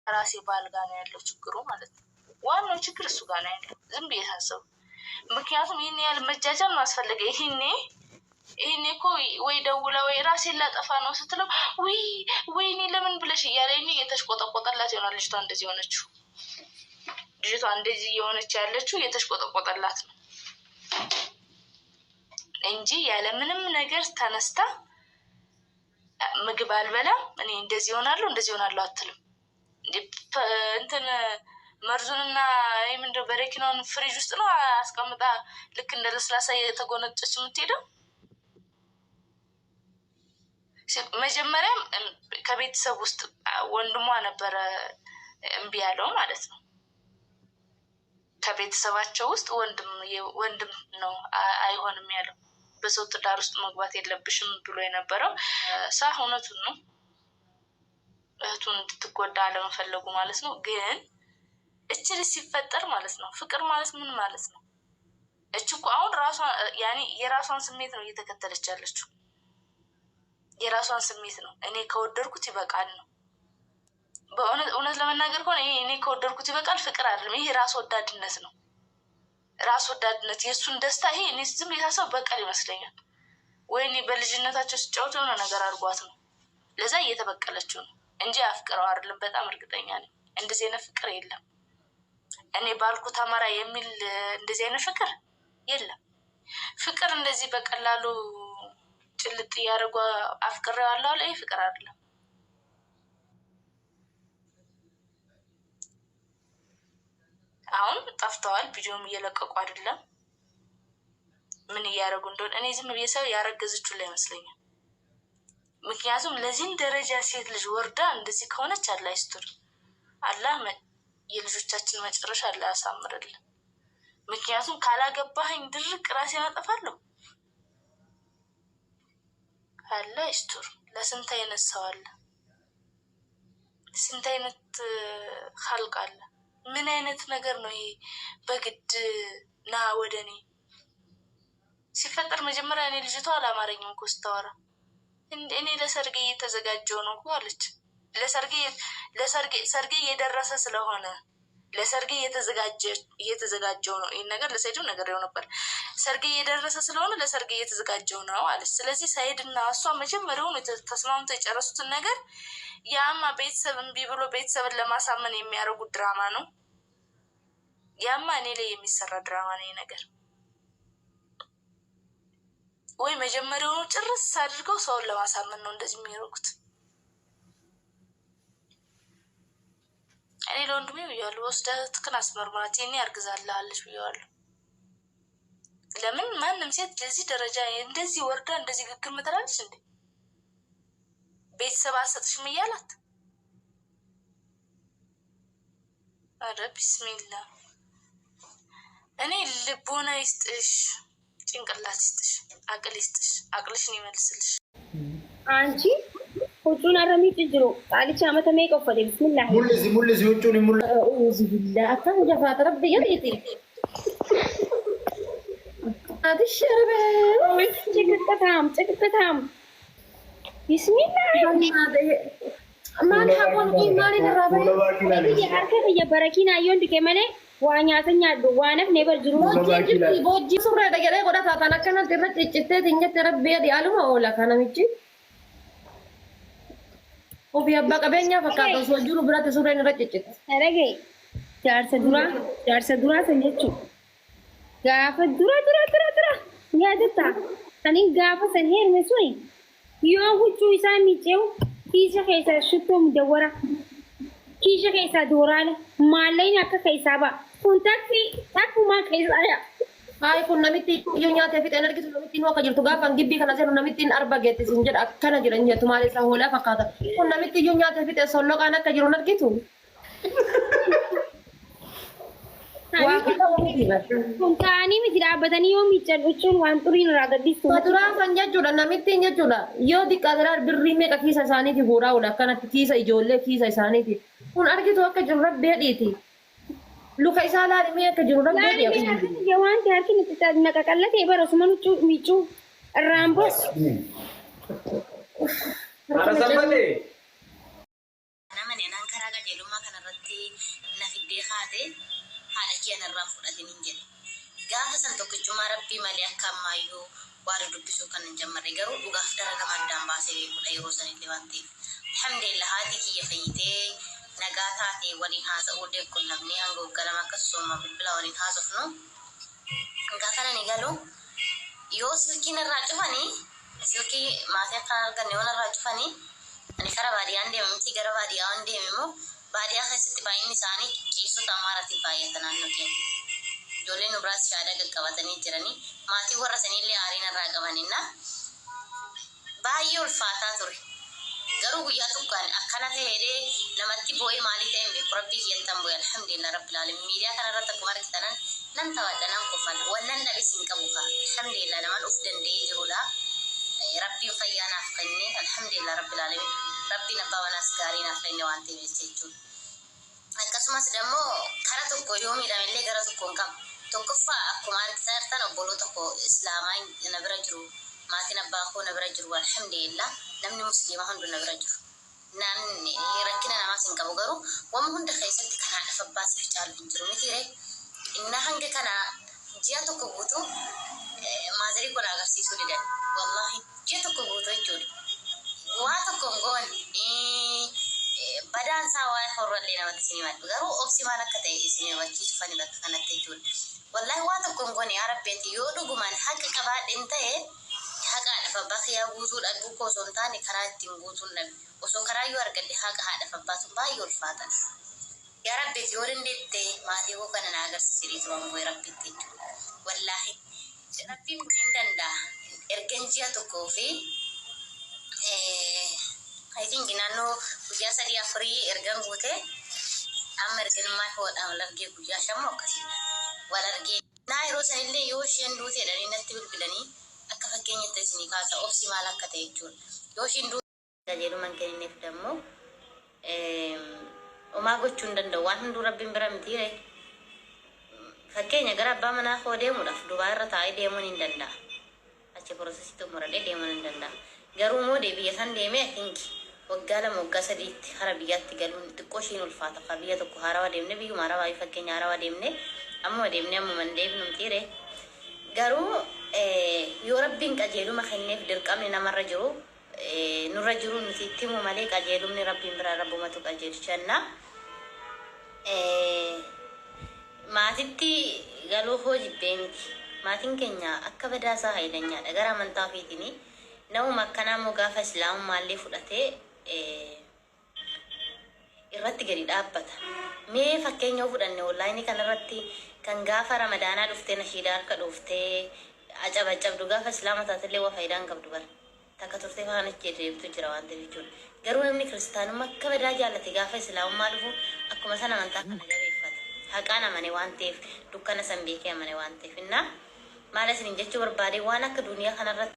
ራሴ ባል ጋር ነው ያለው ችግሩ ማለት ነው። ዋናው ችግር እሱ ጋር ነው ያለው። ዝም ብዬ ታሰቡ። ምክንያቱም ይህን ያህል መጃጃል ማስፈለገ ይህኔ እኮ ወይ ደውላ ወይ ራሴን ላጠፋ ነው ስትለው ወይኔ ለምን ብለሽ እያለ የተሽቆጠቆጠላት ይሆናል። ልጅቷ እንደዚህ ሆነችው። ልጅቷ እንደዚህ የሆነች ያለችው የተሽቆጠቆጠላት ነው እንጂ ያለ ምንም ነገር ተነስታ ምግብ አልበላም እኔ እንደዚህ ሆናለሁ አትልም። እንትን መርዙንና ምንድነው በረኪናውን ፍሪጅ ውስጥ ነው አስቀምጣ ልክ እንደ ለስላሳ የተጎነጨች የምትሄደው። መጀመሪያም ከቤተሰብ ውስጥ ወንድሟ ነበረ እምቢ ያለው ማለት ነው። ከቤተሰባቸው ውስጥ ወንድም ነው አይሆንም ያለው። በሰው ትዳር ውስጥ መግባት የለብሽም ብሎ የነበረው እውነቱን ነው። እህቱን እንድትጎዳ አለመፈለጉ ማለት ነው። ግን እች ልጅ ሲፈጠር ማለት ነው ፍቅር ማለት ምን ማለት ነው? እች እኮ አሁን የራሷን ስሜት ነው እየተከተለች ያለችው። የራሷን ስሜት ነው። እኔ ከወደድኩት ይበቃል ነው። በእውነት ለመናገር ከሆነ እኔ ከወደድኩት ይበቃል ፍቅር አይደለም። ይሄ ራስ ወዳድነት ነው። ራስ ወዳድነት የእሱን ደስታ ይሄ እኔ ዝም የታሰብ በቀል ይመስለኛል። ወይኔ በልጅነታቸው ሲጫወቱ የሆነ ነገር አድርጓት ነው ለዛ እየተበቀለችው ነው እንጂ አፍቅረው አይደለም። በጣም እርግጠኛ ነኝ እንደዚህ አይነት ፍቅር የለም። እኔ ባልኩት አማራ የሚል እንደዚህ አይነት ፍቅር የለም። ፍቅር እንደዚህ በቀላሉ ጭልጥ እያደረጉ አፍቅሬዋለሁ አለ። ይሄ ፍቅር አይደለም። አሁን ጠፍተዋል። ቪዲዮም እየለቀቁ አይደለም። ምን እያደረጉ እንደሆነ እኔ ዝም ብዬ ሰው ያረገዘችው ላይ ይመስለኛል። ምክንያቱም ለዚህን ደረጃ ሴት ልጅ ወርዳ እንደዚህ ከሆነች አላህ ይስጥር። አላህ የልጆቻችን መጨረሻ አላህ ያሳምርልን። ምክንያቱም ካላገባኸኝ ድርቅ ራሴን አጠፋለሁ። አላህ ይስጥር። ለስንት አይነት ሰው አለ፣ ስንት አይነት ኸልቅ አለ። ምን አይነት ነገር ነው ይሄ? በግድ ና ወደኔ ሲፈጠር መጀመሪያ እኔ ልጅቷ አላማረኝም እኮ ስታወራ እኔ ለሰርጌ እየተዘጋጀው ነው እኮ አለች። ለሰርጌ እየደረሰ ስለሆነ ለሰርጌ እየተዘጋጀው ነው። ይሄን ነገር ለሰይዱ ነገሬው ነበር። ሰርጌ እየደረሰ ስለሆነ ለሰርጌ እየተዘጋጀው ነው አለች። ስለዚህ ሰይድና እሷ መጀመሪያውን ተስማምተው የጨረሱትን ነገር ያማ ቤተሰብ እምቢ ብሎ ቤተሰብን ለማሳመን የሚያደርጉት ድራማ ነው። ያማ እኔ ላይ የሚሰራ ድራማ ነው ነገር ወይ መጀመሪያውኑ ጭርስ አድርገው ሰውን ለማሳመን ነው እንደዚህ የሚያደርጉት። እኔ ለወንድሜ ብያለሁ ወስደህትክን አስመርምራት የኔ ያርግዛልሃለች ብያለሁ። ለምን ማንም ሴት ለዚህ ደረጃ እንደዚህ ወርዳ እንደዚህ ግግር ምትላለች እንዴ? ቤተሰብ አልሰጥሽም እያላት አረ ቢስሚላ። እኔ ልቦና ይስጥሽ፣ ጭንቅላት ይስጥሽ፣ አቅል ይስጥሽ፣ አቅልሽን ይመልስልሽ። አንቺ ሁሉን አረሚ ትጅሩ ጣልቻ አመተሜ ቆፈደ ቢስሚላህ ሙልዚ ሁሉን ሙሉ አኡዙ ቢላህ ተንጀፋ ተረብ ይሪቲ አትሽርበ ጭቅቅታም ቢስሚላህ ማን ሀቦን ኢማኒ ተራበ ይአርከ የበረኪና ይወንድ ከመለ ዋኛተኛ ዋነፍ ነበር ጅሩ ቦጂ ሱረ ደገለ ጎዳ ታታናከና ተረት ጭጭቴ ትንጀ ተረበ ያሉ ወላ ካናምጪ ኦቢ አባ ቀበኛ ፈካቶ ሶጁሩ ብራት ሱረ ነረጭጭት አረገ ጃርሰ ዱራ ሰንጀቹ ጋፈ ዱራ ያደታ ታኒን ጋፈ ሰንሄር መስይ ዮ ሁቹ ኢሳሚጨው ኪሸ ከይሳ ሽቶም ደወራ ኪሸ ከይሳ ዶራለ ማለኝ አከ ከይሳባ ኮንታክቲ ታኩማ ከይሳያ አይ ኩን ነሚቲ ዩኛ ተፊት ኤነርጂስ ነሚቲ ነው ከጅርቱ ጋፋን ግቢ ከና ሰሩ ነሚቲን አርባ ጌት ሲንጀድ አከና ጅረኛ ቱማሌ ሳሆላ ፈካታ ኩን ነሚቲ ዩኛ ተፊት ሶሎ ካና ከጅሩ ነርጊቱ ኩንታኒ ሚትራበተኒ ዮ ሚጨልቹን ዋንጡሪን ራገዲስ ማቱራ ፈንጀቹዳ ነሚቲ እንጀቹዳ ዮ ዲቃድራር ብሪሜ ከኪሳ ሳኒቲ ጎራውላ ከና ኪሳ ኢጆሌ ኪሳ ሳኒቲ ኩን አርጊቱ አከ ጅሩ ረቤዲቲ ሉካ ኢሳላ ሪሜ ከጅሩ ረቤዲ የዋን ታርኪን ተነቀቀለት የበረሱ መንቹ ሚጩ ራምቦስ አረሰበለ ነመኔ ናንከራጋ ጀሉማ akkama kanarratti na fiddee haate haadha kee narraa fudhatin hin jedhe. Gaafa san tokkichummaa rabbii malee akka ammayyuu waan dubbisuu kan hin jammarre garuu dhugaaf daraga maddaan baasee beekudha yeroo sanillee waan ta'eef. Alhamdulillah haati kiyya fayyitee nagaa taatee waliin haasa'uu deeggunnamnee hanga hogganama akkasuma bilbila waliin haasofnu. Gaafa nani galu yoo silkiin irraa cufanii silkii maatii akka arganne waan irraa cufanii ani kara baadiyaan deemamti gara baadiyaa waan deemimmoo baadiyaa keessatti baay'inni isaanii qeessota amaaraatti baay'ata naannoo keenya. Ijoolleen nu biraas shaadaa qaqqabatanii jiranii maatii warra sanillee aariin irraa qabaninna baay'ee ulfaataa ture. Garuu guyyaa tokkoon akkana ta'ee namatti boo'ee maalii ta'e beeku rabbii kiyyattan boo'e alhamdulillah rabbil alamin miidiyaa kanarratti akkuma argitanan nan tawadha nan kofan wannan dhabis hin qabu ka alhamdulillah naman uf danda'ee jirudha. Rabbii fayyaa naaf kenne alhamdulillah rabbil alamin rabbiin abbaa wanaas gaarii naaf kenne waan ta'eef jechuudha. Akkasumas immoo karaa tokko yoo miidhamellee gara tokkoon qabu tokkoffaa akkuma argitan obboloota koo islaamaa na bira jiru maatiin abbaa koo na bira jiru alhamdulillah namni musliima hundu na bira jiru. Namni rakkina namaas hin qabu garuu waan hunda keessatti kan haadha abbaasiif caalu hin jiru miti ree. Inna hanga kana ji'a tokko guutuu maazarii kun agarsiisuu didan wallahi ji'a tokko guutuu jechuudha. Waa tokko hin goone badaan isaa waa horrallee namatti isin himadhu garuu obsi maal akka ta'e isin hubachiisu fani bakka kanatti jechuudha. Wallahi waa tokko hin goone yaa rabbeeti yoo dhugumaan haqa qabaadhen ta'e haqaadhaaf abbaa kiyyaa guutuu dhaguu koo osoo hin taane karaa ittiin guutuun dhabe osoo karaa yoo argadhe haqa haadhaaf abbaatuun baay'ee ulfaatan. Yaa rabbeeti yoo dandeette maatii koo kana na agarsiisiriitu waan bo'e rabbitti jechuudha. Wallahi rabbiin kun hin danda'a ergan ji'a tokkoo fi I think naannoo guyyaa 3-4 ergan guute amma erganummaa hoodhaan wal argee guyyaa 5 akkasiidha wal argee. Naa yeroo sanillee yoo isheen duute jedhanii natti bilbilanii akka fakkeenyatti isinii kaasa obsi maal akka ta'e jechuudha. Yoo isheen duute qajeeluman kennineef dammoo omaa gochuu hin danda'u waan hunduu rabbiin bira miti ree. Fakkeenya gara abbaa manaa koo deemuudhaaf Dubaay irra taa'ee deemuun hin danda'a. Achi piroosesii xumuradhee deemuun hin danda'a. Garuu immoo biyya san deemee hinki waggaa 2 waggaa 3tti hara biyyaatti galuun xiqqoo ishiin ulfaata. Akka biyya tokko haarawaa deemnee biyyuma haarawaa fakkeenya haarawaa deemnee amma deemnee mitiire. Garuu yoo rabbiin qajeeluma kenneef dirqamni namarra jiru nurra jiru nuti itti himu malee qajeelumni rabbiin biraa rabbumatu qajeelchanna. Maatitti galuu hoo jibbee miti. Maatiin keenya akka badaasaa haydanyaadha gara amantaa ofiitiin namuma akkanaa immoo gaafa islaamumaallee fudhatee irratti gadi dhaabbata. Mee fakkeenya fudhanne onlaayinii kanarratti kan gaafa ramadaanaa dhuftee nashiidaa harka dhuftee acabacabdu gaafa islaama taatellee waa faayidaan qabdu bara. Takka turtee faana deebtu jira waan ta'eef jechuudha. Garuu namni kiristaanummaa akka badaa jaallate gaafa islaamummaa dhufu akkuma sana amantaa kana jabeeffata. Haqaan amane waan ta'eef dukkana san beekee amane waan ta'eef innaa maal isin jechuu barbaade waan akka duniyaa kanarratti